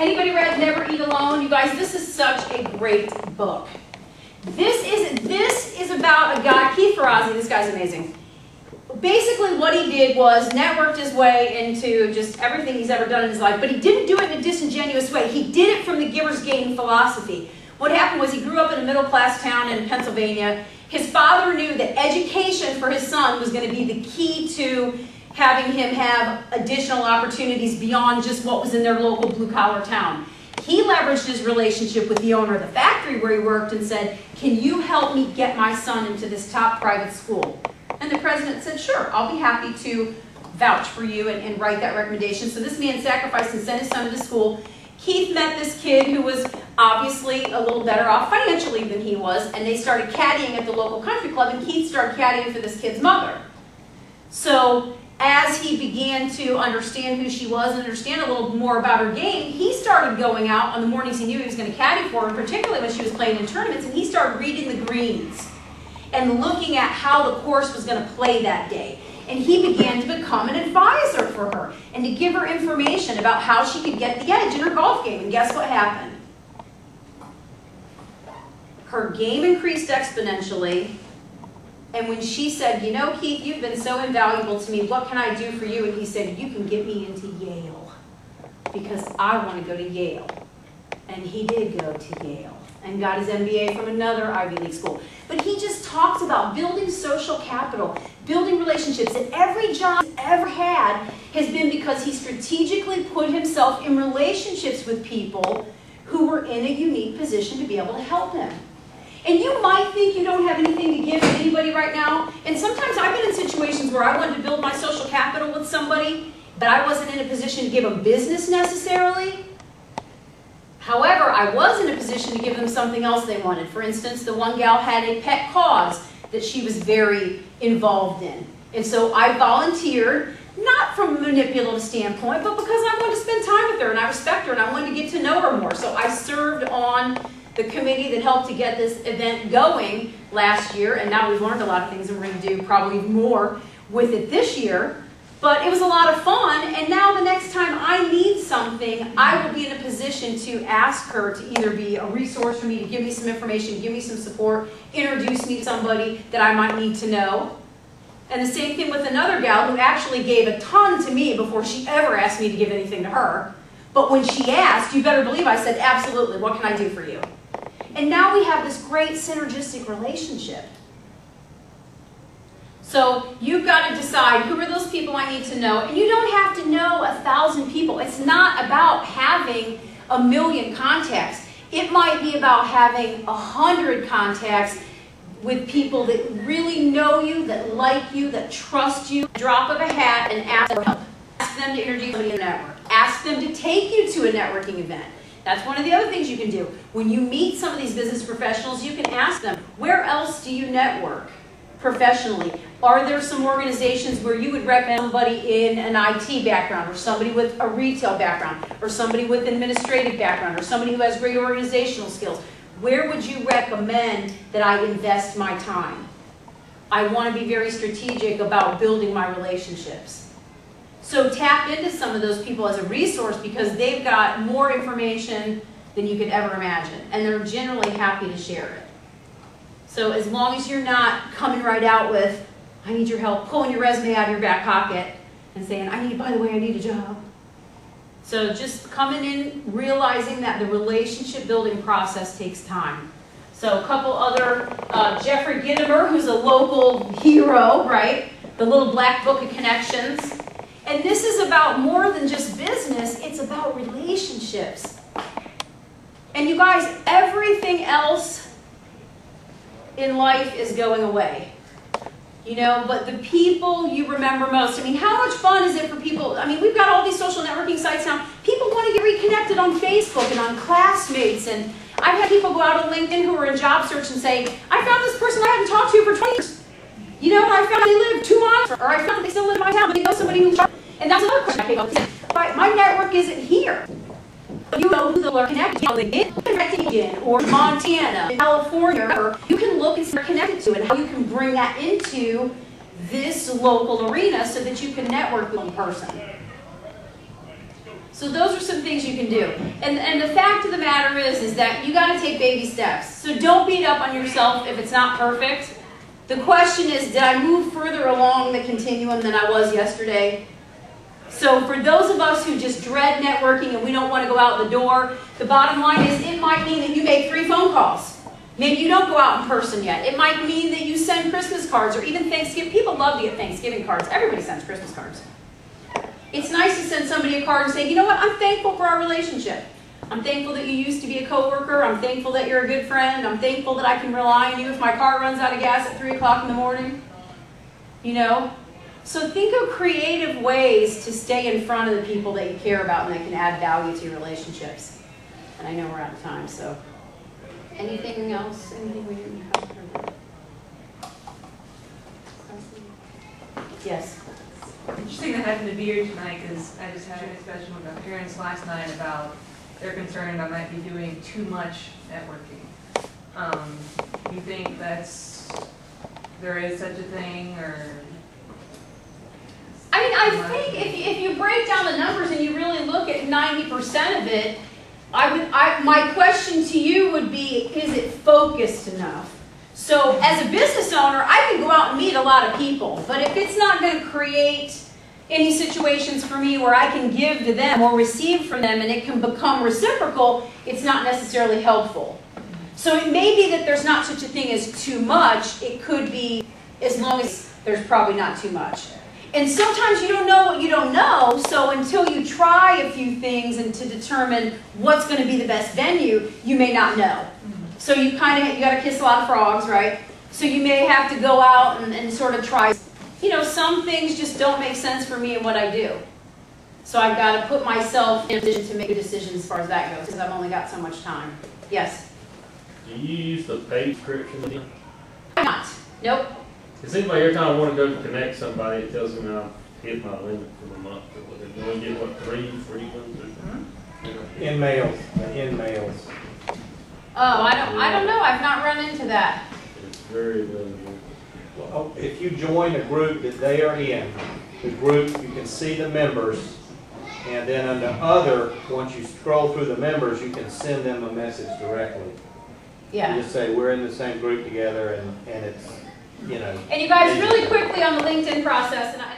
Anybody read Never Eat Alone? You guys, this is such a great book. This is about a guy, Keith Ferrazzi. This guy's amazing. Basically what he did was networked his way into just everything he's ever done in his life, but he didn't do it in a disingenuous way. He did it from the giver's gain philosophy. What happened was he grew up in a middle-class town in Pennsylvania. His father knew that education for his son was going to be the key to having him have additional opportunities beyond just what was in their local blue-collar town. He leveraged his relationship with the owner of the factory where he worked and said, "Can you help me get my son into this top private school?" And the president said, "Sure, I'll be happy to vouch for you and write that recommendation." So this man sacrificed and sent his son to school. Keith met this kid who was obviously a little better off financially than he was, and they started caddying at the local country club, and Keith started caddying for this kid's mother. So as he began to understand who she was and understand a little more about her game, he started going out on the mornings he knew he was going to caddy for her, particularly when she was playing in tournaments, and he started reading the greens and looking at how the course was going to play that day. And he began to become an advisor for her and to give her information about how she could get the edge in her golf game. And guess what happened? Her game increased exponentially. And when she said, "You know, Keith, you've been so invaluable to me. What can I do for you?" And he said, "You can get me into Yale because I want to go to Yale." And he did go to Yale and got his MBA from another Ivy League school. But he just talks about building social capital, building relationships, and every job he's ever had has been because he strategically put himself in relationships with people who were in a unique position to be able to help him. And you might think you don't have anything to give to anybody right now, and sometimes I've been in situations where I wanted to build my social capital with somebody, but I wasn't in a position to give them business necessarily. However, I was in a position to give them something else they wanted. For instance, the one gal had a pet cause that she was very involved in. And so I volunteered, not from a manipulative standpoint, but because I wanted to spend time with her and I respect her and I wanted to get to know her more. So I served on the committee that helped to get this event going last year, and now we've learned a lot of things and we're going to do probably more with it this year. But it was a lot of fun, and now the next time I need something, I will be in a position to ask her to either be a resource for me, to give me some information, give me some support, introduce me to somebody that I might need to know. And the same thing with another gal who actually gave a ton to me before she ever asked me to give anything to her. But when she asked, you better believe I said, "Absolutely, what can I do for you?" And now we have this great synergistic relationship. So you've got to decide who are those people I need to know. And you don't have to know 1,000 people. It's not about having 1,000,000 contacts. It might be about having 100 contacts with people that really know you, that like you, that trust you. Drop of a hat and ask for help. Ask them to introduce somebody in the network. Ask them to take you to a networking event. That's one of the other things you can do. When you meet some of these business professionals, you can ask them, where else do you network professionally? Are there some organizations where you would recommend somebody in an IT background, or somebody with a retail background, or somebody with an administrative background, or somebody who has great organizational skills? Where would you recommend that I invest my time? I want to be very strategic about building my relationships. So tap into some of those people as a resource because they've got more information than you could ever imagine, and they're generally happy to share it. So as long as you're not coming right out with, "I need your help," pulling your resume out of your back pocket and saying, by the way, I need a job. So just coming in, realizing that the relationship building process takes time. So a couple other, Jeffrey Gitomer, who's a local hero, right? The little black book of connections. And this is about more than just business, it's about relationships. And you guys, everything else in life is going away. You know, but the people you remember most, I mean, how much fun is it for people? I mean, we've got all these social networking sites now. People want to get reconnected on Facebook and on classmates. And I've had people go out on LinkedIn who are in job search and say, "I found this person I haven't talked to for 20 years. You know, and I found they live 2 miles, or I found they still live in my town, but they know somebody who's..." And that's another question I came up with. My network isn't here. You know who they're connected to in or Montana, California, or you can look and see who they're connected to and how you can bring that into this local arena so that you can network with one person. So those are some things you can do. And the fact of the matter is that you got to take baby steps. So don't beat up on yourself if it's not perfect. The question is, did I move further along the continuum than I was yesterday? So for those of us who just dread networking and we don't want to go out the door, the bottom line is it might mean that you make 3 phone calls. Maybe you don't go out in person yet. It might mean that you send Christmas cards or even Thanksgiving. People love to get Thanksgiving cards. Everybody sends Christmas cards. It's nice to send somebody a card and say, you know what, I'm thankful for our relationship. I'm thankful that you used to be a coworker. I'm thankful that you're a good friend. I'm thankful that I can rely on you if my car runs out of gas at 3 o'clock in the morning. You know? So think of creative ways to stay in front of the people that you care about and that can add value to your relationships. And I know we're out of time, so. Anything else? Anything we didn't cover? Yes. Interesting that happened to be here tonight because I just had a discussion with my parents last night about they're concerned I might be doing too much networking. You think there is such a thing, or? I mean, I think if you break down the numbers and you really look at 90% of it, my question to you would be, is it focused enough? So as a business owner, I can go out and meet a lot of people, but if it's not going to create any situations for me where I can give to them or receive from them and it can become reciprocal, it's not necessarily helpful. So it may be that there's not such a thing as too much. It could be as long as there's probably not too much. And sometimes you don't know what you don't know, so until you try a few things and to determine what's going to be the best venue, you may not know. So you got to kiss a lot of frogs, right? So you may have to go out and sort of try. You know, some things just don't make sense for me and what I do. So I've got to put myself in a position to make a decision as far as that goes, because I've only got so much time. Yes? Do you use the paid subscription? I'm not. Nope. It seems like every time I want to go to connect somebody, it tells me I've hit my limit for the month. You only get, what, 3 free ones? In mails. Oh, I don't know. I've not run into that. It's very limited. Well, if you join a group that they are in, the group, you can see the members, and then under other, once you scroll through the members, you can send them a message directly. Yeah. You just say, we're in the same group together, and it's, you know. And you guys, really quickly on the LinkedIn process, and I